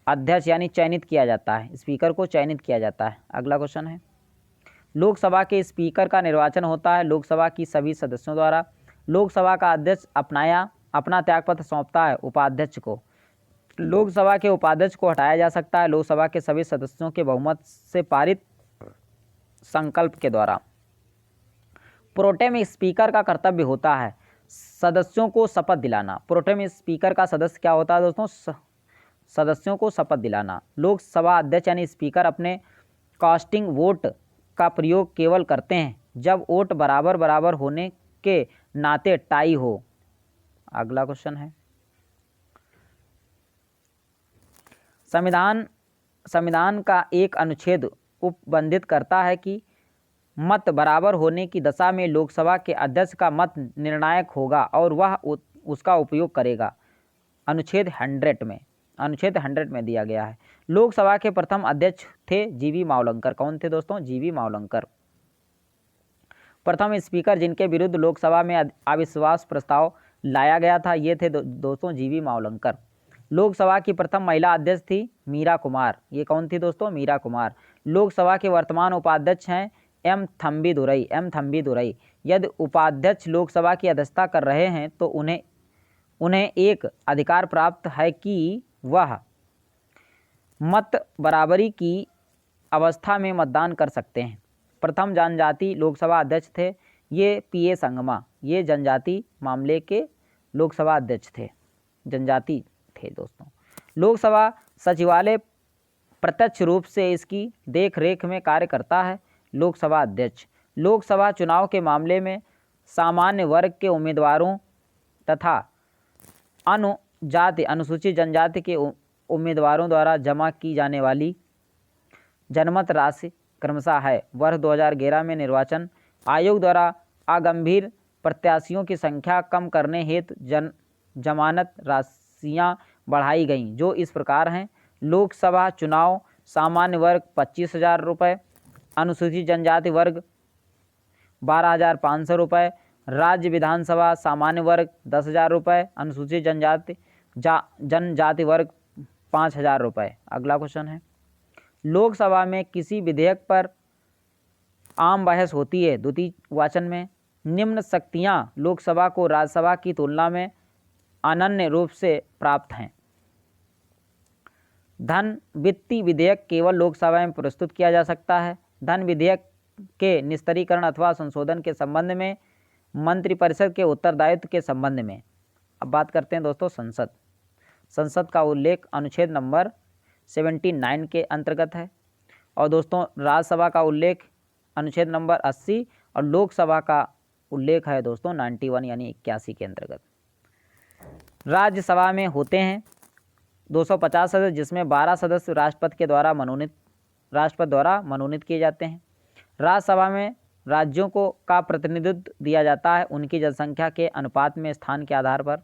अध्यक्ष यानी चयनित किया जाता है। स्पीकर को चयनित किया जाता है। अगला क्वेश्चन है, लोकसभा के स्पीकर का निर्वाचन होता है लोकसभा की सभी सदस्यों द्वारा। लोकसभा का अध्यक्ष अपना त्यागपत्र सौंपता है उपाध्यक्ष को। लोकसभा के उपाध्यक्ष को हटाया जा सकता है लोकसभा के सभी सदस्यों के बहुमत से पारित संकल्प के द्वारा। प्रोटेम स्पीकर का कर्तव्य होता है सदस्यों को शपथ दिलाना। प्रोटेम स्पीकर का सदस्य क्या होता है दोस्तों? सदस्यों को शपथ दिलाना। लोकसभा अध्यक्ष यानी स्पीकर अपने कास्टिंग वोट का प्रयोग केवल करते हैं जब वोट बराबर होने के नाते टाई हो। अगला क्वेश्चन है, संविधान का एक अनुच्छेद उपबंधित करता है कि मत बराबर होने की दशा में लोकसभा के अध्यक्ष का मत निर्णायक होगा और वह उसका उपयोग करेगा। अनुच्छेद 100 में दिया गया है। लोकसभा के प्रथम अध्यक्ष थे जीवी मावलंकर। कौन थे दोस्तों? जीवी मावलंकर। प्रथम स्पीकर जिनके विरुद्ध लोकसभा में अविश्वास प्रस्ताव लाया गया था ये थे दोस्तों जीवी मावलंकर। लोकसभा की प्रथम महिला अध्यक्ष थी मीरा कुमार। ये कौन थी दोस्तों? मीरा कुमार। लोकसभा के वर्तमान उपाध्यक्ष हैं एम थम्बी दुरई। यदि उपाध्यक्ष लोकसभा की अध्यक्षता कर रहे हैं तो उन्हें एक अधिकार प्राप्त है कि वह मत बराबरी की अवस्था में मतदान कर सकते हैं। प्रथम जनजाति लोकसभा अध्यक्ष थे ये पीए संगमा। ये जनजाति मामले के लोकसभा अध्यक्ष थे, जनजाति थे दोस्तों। लोकसभा सचिवालय प्रत्यक्ष रूप से इसकी देख रेख में कार्य करता है लोकसभा अध्यक्ष। लोकसभा चुनाव के मामले में सामान्य वर्ग के उम्मीदवारों तथा अनुसूचित जनजाति के उम्मीदवारों द्वारा जमा की जाने वाली जनमत राशि क्रमशः है। वर्ष 2011 में निर्वाचन आयोग द्वारा अगंभीर प्रत्याशियों की संख्या कम करने हेतु जमानत राशियां बढ़ाई गईं, जो इस प्रकार हैं। लोकसभा चुनाव सामान्य वर्ग 25,000 रुपये, अनुसूचित जनजाति वर्ग 12,500 रुपये, राज्य विधानसभा सामान्य वर्ग 10,000 रुपये, अनुसूचित जनजाति वर्ग 5,000 रुपये। अगला क्वेश्चन है, लोकसभा में किसी विधेयक पर आम बहस होती है। द्वितीय वाचन में निम्न शक्तियां लोकसभा को राज्यसभा की तुलना में अनन्य रूप से प्राप्त हैं। धन वित्तीय विधेयक केवल लोकसभा में प्रस्तुत किया जा सकता है। धन विधेयक के निस्तारीकरण अथवा संशोधन के संबंध में मंत्रिपरिषद के उत्तरदायित्व के संबंध में। अब बात करते हैं दोस्तों संसद। संसद का उल्लेख अनुच्छेद नंबर 79 के अंतर्गत है और दोस्तों राज्यसभा का उल्लेख अनुच्छेद नंबर 80 और लोकसभा का उल्लेख है दोस्तों 91 यानी 81 के अंतर्गत। राज्यसभा में होते हैं 250 सदस्य, जिसमें 12 सदस्य राष्ट्रपति द्वारा मनोनीत किए जाते हैं। राज्यसभा में राज्यों को का प्रतिनिधित्व दिया जाता है उनकी जनसंख्या के अनुपात में स्थान के आधार पर।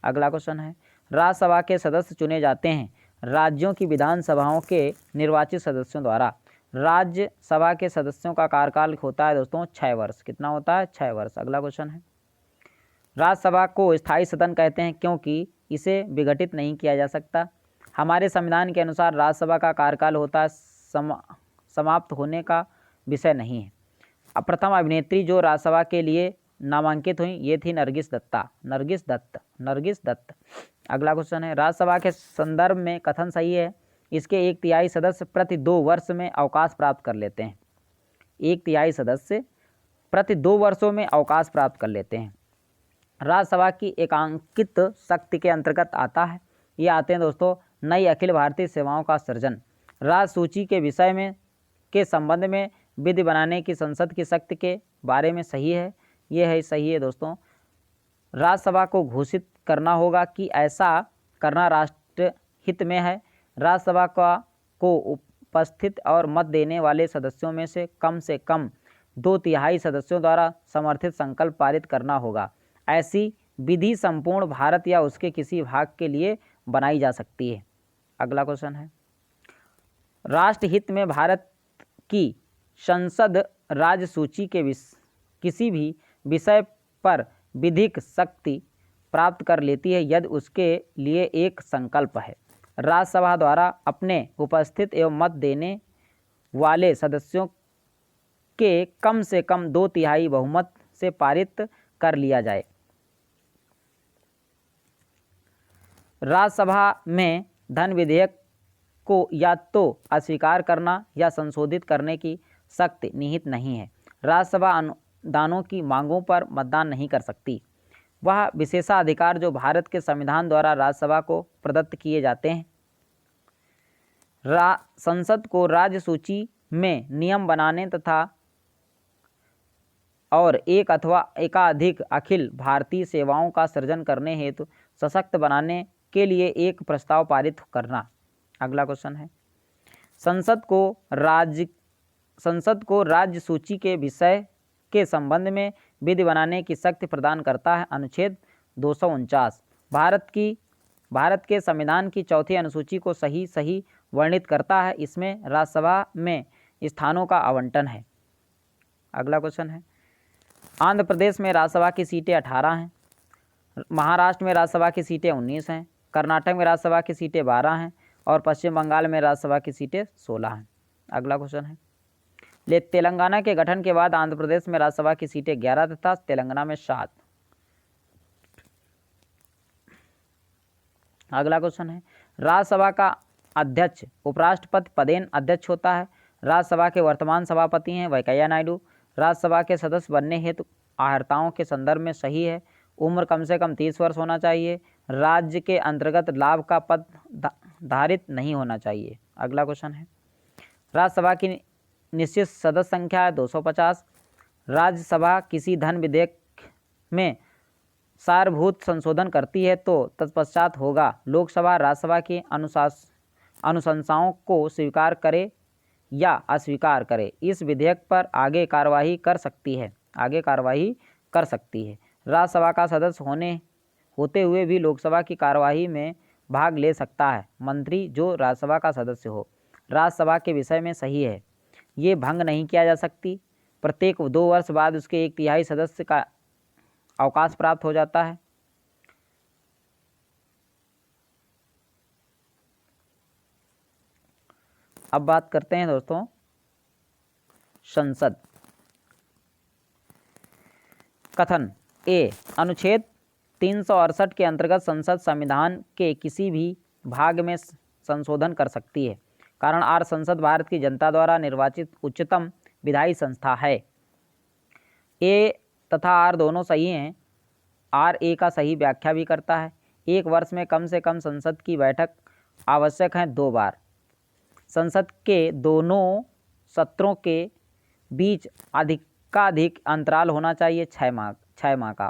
अगला क्वेश्चन है, राज्यसभा के सदस्य चुने जाते हैं राज्यों की विधानसभाओं के निर्वाचित सदस्यों द्वारा। राज्यसभा के सदस्यों का कार्यकाल होता है दोस्तों 6 वर्ष। कितना होता है? 6 वर्ष। अगला क्वेश्चन है, राज्यसभा को स्थायी सदन कहते हैं क्योंकि इसे विघटित नहीं किया जा सकता। हमारे संविधान के अनुसार राज्यसभा का कार्यकाल होता है समाप्त होने का विषय नहीं है। अब प्रथम अभिनेत्री जो राज्यसभा के लिए नामांकित हुई ये थी नरगिस दत्त। अगला क्वेश्चन है, राज्यसभा के संदर्भ में कथन सही है। इसके 1/3 सदस्य प्रति 2 वर्ष में अवकाश प्राप्त कर लेते हैं। 1/3 सदस्य प्रति 2 वर्षों में अवकाश प्राप्त कर लेते हैं। राज्यसभा की एकांकित शक्ति के अंतर्गत आता है। ये आते हैं दोस्तों नई अखिल भारतीय सेवाओं का सृजन, राज्य सूची के विषय में के संबंध में विधि बनाने की संसद की शक्ति के बारे में सही है। ये है सही है दोस्तों। राज्यसभा को घोषित करना होगा कि ऐसा करना राष्ट्र हित में है। राज्यसभा को उपस्थित और मत देने वाले सदस्यों में से कम 2/3 सदस्यों द्वारा समर्थित संकल्प पारित करना होगा। ऐसी विधि संपूर्ण भारत या उसके किसी भाग के लिए बनाई जा सकती है। अगला क्वेश्चन है, राष्ट्रहित में भारत की संसद राज्य सूची के किसी भी विषय पर विधिक शक्ति प्राप्त कर लेती है यदि उसके लिए एक संकल्प है। राज्यसभा द्वारा अपने उपस्थित एवं मत देने वाले सदस्यों के कम से कम 2/3 बहुमत से पारित कर लिया जाए। राज्यसभा में धन विधेयक को या तो अस्वीकार करना या संशोधित करने की शक्ति निहित नहीं है। राज्यसभा अनुदानों की मांगों पर मतदान नहीं कर सकती। वह विशेषाधिकार जो भारत के संविधान द्वारा राज्यसभा को प्रदत्त किए जाते हैं। संसद को राज्य सूची में नियम बनाने तथा और एक अथवा एकाधिक अखिल भारतीय सेवाओं का सृजन करने हेतु सशक्त बनाने के लिए एक प्रस्ताव पारित करना। अगला क्वेश्चन है, संसद को राज्य सूची के विषय के संबंध में विधि बनाने की शक्ति प्रदान करता है अनुच्छेद 249। भारत के संविधान की 4वीं अनुसूची को सही वर्णित करता है। इसमें राज्यसभा में स्थानों का आवंटन है। अगला क्वेश्चन है, आंध्र प्रदेश में राज्यसभा की सीटें 18 हैं, महाराष्ट्र में राज्यसभा की सीटें 19 हैं, कर्नाटक में राज्यसभा की सीटें 12 हैं और पश्चिम बंगाल में राज्यसभा की सीटें 16 हैं। अगला क्वेश्चन है, तेलंगाना के गठन के बाद आंध्र प्रदेश में राज्यसभा की सीटें 11 तथा तेलंगाना में 7। अगला क्वेश्चन है, राज्यसभा का अध्यक्ष उपराष्ट्रपति पदेन अध्यक्ष होता है। राज्यसभा के वर्तमान सभापति हैं वेंकैया नायडू। राज्यसभा के सदस्य बनने हेतु अर्हताओं के संदर्भ में सही है। उम्र कम से कम 30 वर्ष होना चाहिए। राज्य के अंतर्गत लाभ का पद धारित नहीं होना चाहिए। अगला क्वेश्चन है, राज्यसभा की निश्चित सदस्य संख्या है 250। राज्यसभा किसी धन विधेयक में सारभूत संशोधन करती है तो तत्पश्चात होगा लोकसभा राज्यसभा की अनुशंसाओं को स्वीकार करे या अस्वीकार करे। इस विधेयक पर आगे कार्यवाही कर सकती है। राज्यसभा का सदस्य होते हुए भी लोकसभा की कार्यवाही में भाग ले सकता है मंत्री जो राज्यसभा का सदस्य हो। राज्यसभा के विषय में सही है, ये भंग नहीं किया जा सकती। प्रत्येक 2 वर्ष बाद उसके 1/3 सदस्य का अवकाश प्राप्त हो जाता है। अब बात करते हैं दोस्तों संसद। कथन ए अनुच्छेद 368 के अंतर्गत संसद संविधान के किसी भी भाग में संशोधन कर सकती है। कारण आर संसद भारत की जनता द्वारा निर्वाचित उच्चतम विधायी संस्था है। ए तथा आर दोनों सही हैं। आर ए का सही व्याख्या भी करता है। एक वर्ष में कम से कम संसद की बैठक आवश्यक है 2 बार। संसद के दोनों सत्रों के बीच अधिकाधिक अंतराल होना चाहिए 6 माह का।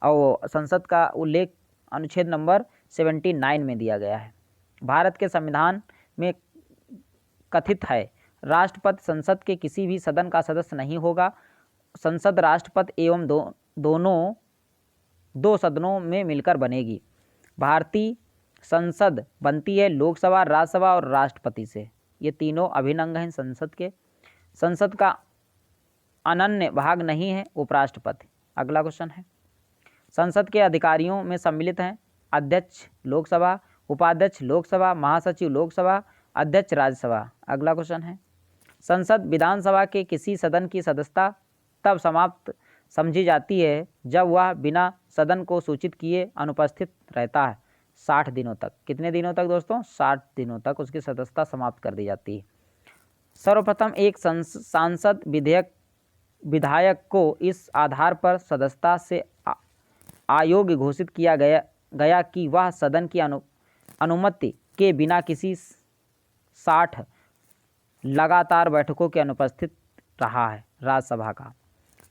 और संसद का उल्लेख अनुच्छेद नंबर 79 में दिया गया है। भारत के संविधान में कथित है राष्ट्रपति संसद के किसी भी सदन का सदस्य नहीं होगा। संसद राष्ट्रपति एवं दो सदनों में मिलकर बनेगी। भारतीय संसद बनती है लोकसभा, राज्यसभा और राष्ट्रपति से। ये तीनों अभिन्न अंग हैं संसद के। संसद का अनन्य भाग नहीं है उपराष्ट्रपति। अगला क्वेश्चन है, संसद के अधिकारियों में सम्मिलित हैं अध्यक्ष लोकसभा, उपाध्यक्ष लोकसभा, महासचिव लोकसभा, अध्यक्ष राज्यसभा। अगला क्वेश्चन है, संसद विधानसभा के किसी सदन की सदस्यता तब समाप्त समझी जाती है जब वह बिना सदन को सूचित किए अनुपस्थित रहता है 60 दिनों तक। कितने दिनों तक दोस्तों? 60 दिनों तक उसकी सदस्यता समाप्त कर दी जाती है। सर्वप्रथम एक सांसद विधायक को इस आधार पर सदस्यता से अयोग्य घोषित किया गया कि वह सदन की अनुमति के बिना किसी 60 लगातार बैठकों के अनुपस्थित रहा है। राज्यसभा का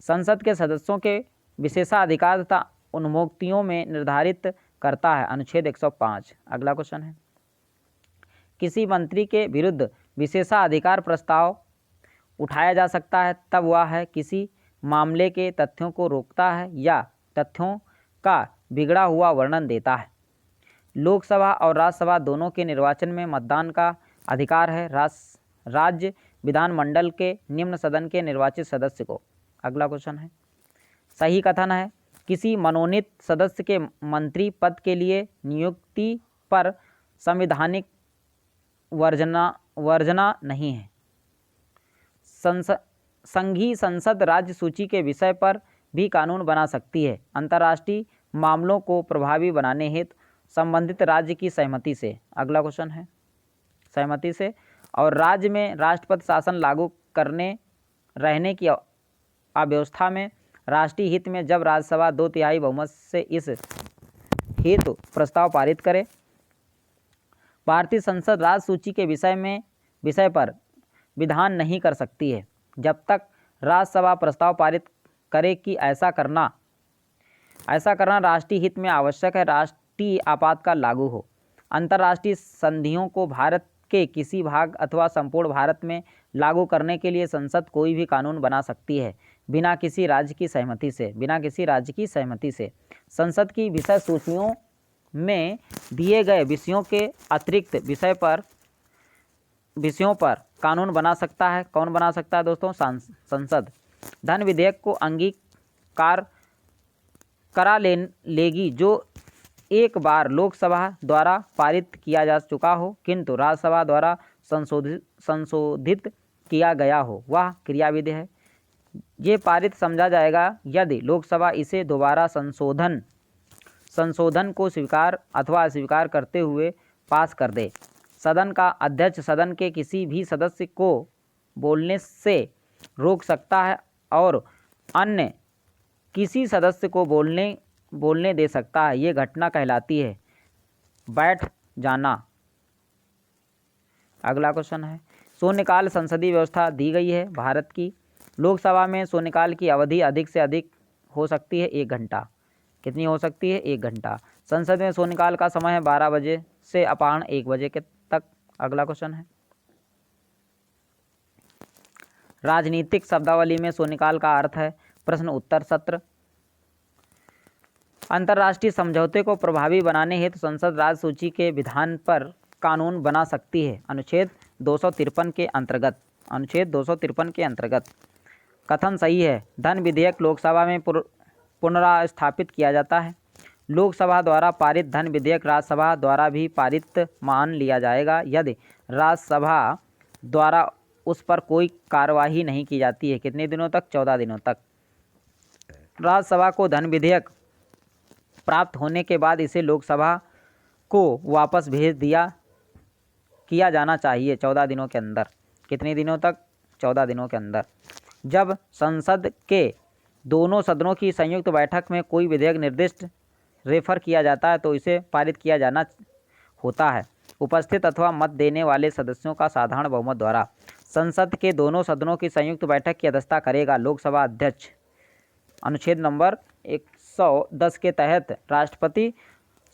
संसद के सदस्यों के विशेषाधिकार तथा उन्मुक्तियों में निर्धारित करता है अनुच्छेद 105। अगला क्वेश्चन है, किसी मंत्री के विरुद्ध विशेषाधिकार प्रस्ताव उठाया जा सकता है तब वह है किसी मामले के तथ्यों को रोकता है या तथ्यों का बिगड़ा हुआ वर्णन देता है। लोकसभा और राज्यसभा दोनों के निर्वाचन में मतदान का अधिकार है राज्य विधानमंडल के निम्न सदन के निर्वाचित सदस्य को। अगला क्वेश्चन है, सही कथन है किसी मनोनीत सदस्य के मंत्री पद के लिए नियुक्ति पर संवैधानिक वर्जना नहीं है। संघीय संसद राज्य सूची के विषय पर भी कानून बना सकती है अंतर्राष्ट्रीय मामलों को प्रभावी बनाने हेतु संबंधित राज्य की सहमति से। अगला क्वेश्चन है, सहमति से। और राज्य में राष्ट्रपति शासन लागू रहने की अव्यवस्था में राष्ट्रीय हित में जब राज्यसभा 2/3 बहुमत से इस हेतु प्रस्ताव पारित करे। भारतीय संसद राज्य सूची के विषय पर विधान नहीं कर सकती है जब तक राज्यसभा प्रस्ताव पारित करे कि ऐसा करना राष्ट्रीय हित में आवश्यक है, राष्ट्रीय आपातकाल लागू हो। अंतर्राष्ट्रीय संधियों को भारत के किसी भाग अथवा संपूर्ण भारत में लागू करने के लिए संसद कोई भी कानून बना सकती है बिना किसी राज्य की सहमति से। संसद की विषय सूचियों में दिए गए विषयों के अतिरिक्त विषयों पर कानून बना सकता है। कौन बना सकता है दोस्तों? संसद। धन विधेयक को अंगीकार करा लेगी जो एक बार लोकसभा द्वारा पारित किया जा चुका हो किंतु राज्यसभा द्वारा संशोधित किया गया हो, वह क्रियाविधि है। ये पारित समझा जाएगा यदि लोकसभा इसे दोबारा संशोधन को स्वीकार अथवा अस्वीकार करते हुए पास कर दे। सदन का अध्यक्ष सदन के किसी भी सदस्य को बोलने से रोक सकता है और अन्य किसी सदस्य को बोलने दे सकता है। ये घटना कहलाती है बैठ जाना। अगला क्वेश्चन है, शून्यकाल संसदीय व्यवस्था दी गई है भारत की। लोकसभा में शून्यकाल की अवधि अधिक से अधिक हो सकती है 1 घंटा। कितनी हो सकती है? 1 घंटा। संसद में शून्यकाल का समय है 12 बजे से अपराह्न 1 बजे के तक। अगला क्वेश्चन है, राजनीतिक शब्दावली में शून्यकाल का अर्थ है प्रश्न उत्तर सत्र। अंतर्राष्ट्रीय समझौते को प्रभावी बनाने हेतु संसद राज्य सूची के विधान पर कानून बना सकती है अनुच्छेद 253 के अंतर्गत। कथन सही है। धन विधेयक लोकसभा में पुनर्स्थापित किया जाता है। लोकसभा द्वारा पारित धन विधेयक राज्यसभा द्वारा भी पारित मान लिया जाएगा यदि राज्यसभा द्वारा उस पर कोई कार्यवाही नहीं की जाती है। कितने दिनों तक? 14 दिनों तक। राज्यसभा को धन विधेयक प्राप्त होने के बाद इसे लोकसभा को वापस भेज दिया किया जाना चाहिए 14 दिनों के अंदर। कितने दिनों तक? 14 दिनों के अंदर। जब संसद के दोनों सदनों की संयुक्त बैठक में कोई विधेयक निर्दिष्ट रेफर किया जाता है तो इसे पारित किया जाना होता है उपस्थित अथवा मत देने वाले सदस्यों का साधारण बहुमत द्वारा। संसद के दोनों सदनों की संयुक्त बैठक की अध्यक्षता करेगा लोकसभा अध्यक्ष। अनुच्छेद नंबर 110 के तहत राष्ट्रपति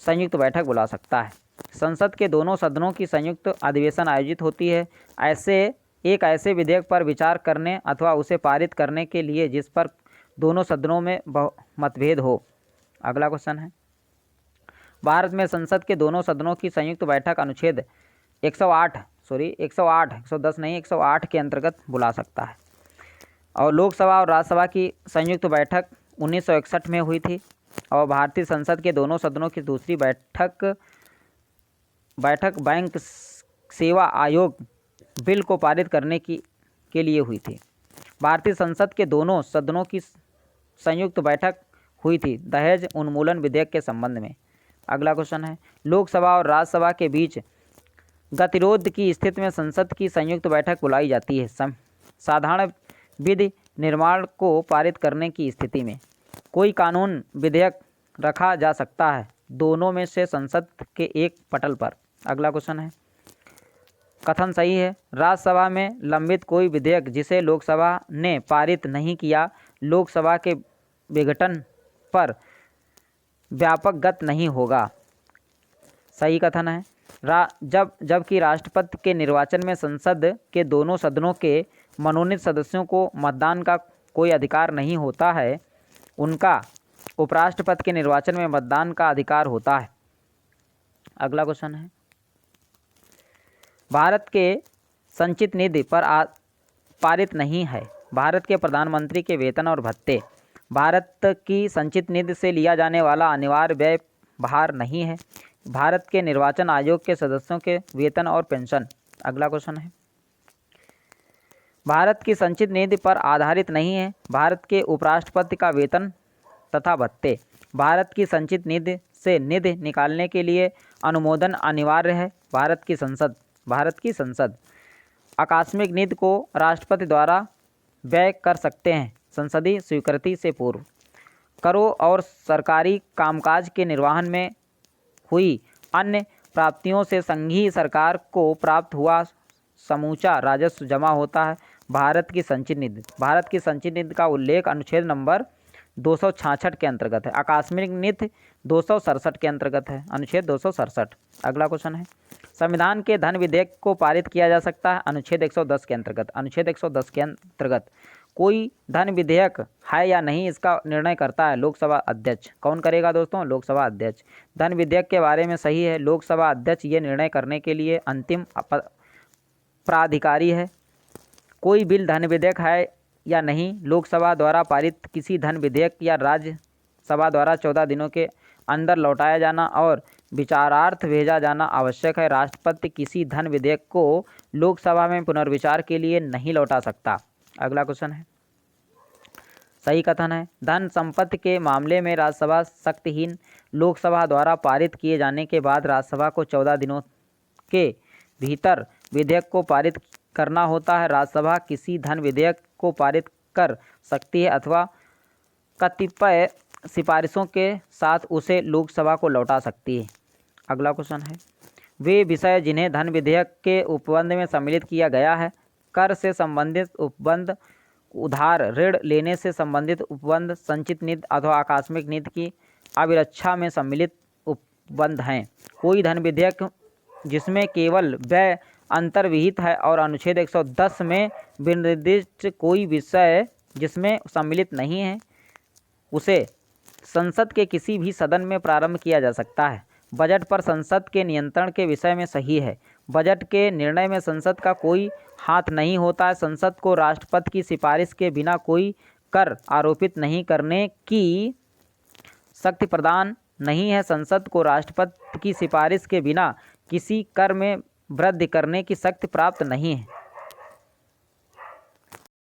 संयुक्त बैठक बुला सकता है। संसद के दोनों सदनों की संयुक्त अधिवेशन आयोजित होती है ऐसे विधेयक पर विचार करने अथवा उसे पारित करने के लिए जिस पर दोनों सदनों में मतभेद हो। अगला क्वेश्चन है, भारत में संसद के दोनों सदनों की संयुक्त बैठक अनुच्छेद 110 नहीं 108 के अंतर्गत बुला सकता है। और लोकसभा और राज्यसभा की संयुक्त बैठक 1961 में हुई थी। और भारतीय संसद के दोनों सदनों की दूसरी बैठक बैंक सेवा आयोग बिल को पारित करने के लिए हुई थी। भारतीय संसद के दोनों सदनों की संयुक्त बैठक हुई थी दहेज उन्मूलन विधेयक के संबंध में। अगला क्वेश्चन है, लोकसभा और राज्यसभा के बीच गतिरोध की स्थिति में संसद की संयुक्त बैठक बुलाई जाती है साधारण विधि निर्माण को पारित करने की स्थिति में। कोई कानून विधेयक रखा जा सकता है दोनों में से संसद के एक पटल पर। अगला क्वेश्चन है, कथन सही है। राज्यसभा में लंबित कोई विधेयक जिसे लोकसभा ने पारित नहीं किया लोकसभा के विघटन पर व्यापक गत नहीं होगा। सही कथन है। जबकि राष्ट्रपति के निर्वाचन में संसद के दोनों सदनों के मनोनीत सदस्यों को मतदान का कोई अधिकार नहीं होता है, उनका उपराष्ट्रपति के निर्वाचन में मतदान का अधिकार होता है। अगला क्वेश्चन है, भारत के संचित निधि पर पारित नहीं है भारत के प्रधानमंत्री के वेतन और भत्ते। भारत की संचित निधि से लिया जाने वाला अनिवार्य व्यय भार नहीं है भारत के निर्वाचन आयोग के सदस्यों के वेतन और पेंशन। अगला क्वेश्चन है, भारत की संचित निधि पर आधारित नहीं है भारत के उपराष्ट्रपति का वेतन तथा भत्ते। भारत की संचित निधि से निधि निकालने के लिए अनुमोदन अनिवार्य है भारत की संसद आकस्मिक निधि को राष्ट्रपति द्वारा व्यय कर सकते हैं संसदीय स्वीकृति से पूर्व। करों और सरकारी कामकाज के निर्वहन में हुई अन्य प्राप्तियों से संघीय सरकार को प्राप्त हुआ समूचा राजस्व जमा होता है भारत की संचित निधि का उल्लेख अनुच्छेद नंबर 266 के अंतर्गत है। आकस्मिक निधि 267 के अंतर्गत है, अनुच्छेद 267। अगला क्वेश्चन है, संविधान के धन विधेयक को पारित किया जा सकता है अनुच्छेद 110 के अंतर्गत। कोई धन विधेयक है या नहीं इसका निर्णय करता है लोकसभा अध्यक्ष। कौन करेगा दोस्तों? लोकसभा अध्यक्ष। धन विधेयक के बारे में सही है, लोकसभा अध्यक्ष ये निर्णय करने के लिए अंतिम प्राधिकारी है। कोई बिल धन विधेयक है या नहीं लोकसभा द्वारा पारित किसी धन विधेयक या राज्यसभा द्वारा 14 दिनों के अंदर लौटाया जाना और विचारार्थ भेजा जाना आवश्यक है। राष्ट्रपति किसी धन विधेयक को लोकसभा में पुनर्विचार के लिए नहीं लौटा सकता। अगला क्वेश्चन है, सही कथन है। धन संपत्ति के मामले में राज्यसभा शक्तिहीन। लोकसभा द्वारा पारित किए जाने के बाद राज्यसभा को 14 दिनों के भीतर विधेयक को पारित करना होता है। राज्यसभा किसी धन विधेयक को पारित कर सकती है अथवा कतिपय सिफारिशों के साथ उसे लोकसभा को लौटा सकती है। अगला क्वेश्चन है, वे विषय जिन्हें धन विधेयक के उपबंध में सम्मिलित किया गया है। कर से संबंधित उपबंध, उधार ऋण लेने से संबंधित उपबंध, संचित निधि अथवा आकस्मिक निधि की अभिरक्षा में सम्मिलित उपबंध हैं। कोई धन विधेयक जिसमें केवल व्यय अंतर्विहित है और अनुच्छेद 110 में विनिर्दिष्ट कोई विषय जिसमें सम्मिलित नहीं है उसे संसद के किसी भी सदन में प्रारंभ किया जा सकता है। बजट पर संसद के नियंत्रण के विषय में सही है। बजट के निर्णय में संसद का कोई हाथ नहीं होता है। संसद को राष्ट्रपति की सिफारिश के बिना कोई कर आरोपित नहीं करने की शक्ति प्रदान नहीं है। संसद को राष्ट्रपति की सिफारिश के बिना किसी कर में वृद्धि करने की शक्ति प्राप्त नहीं है।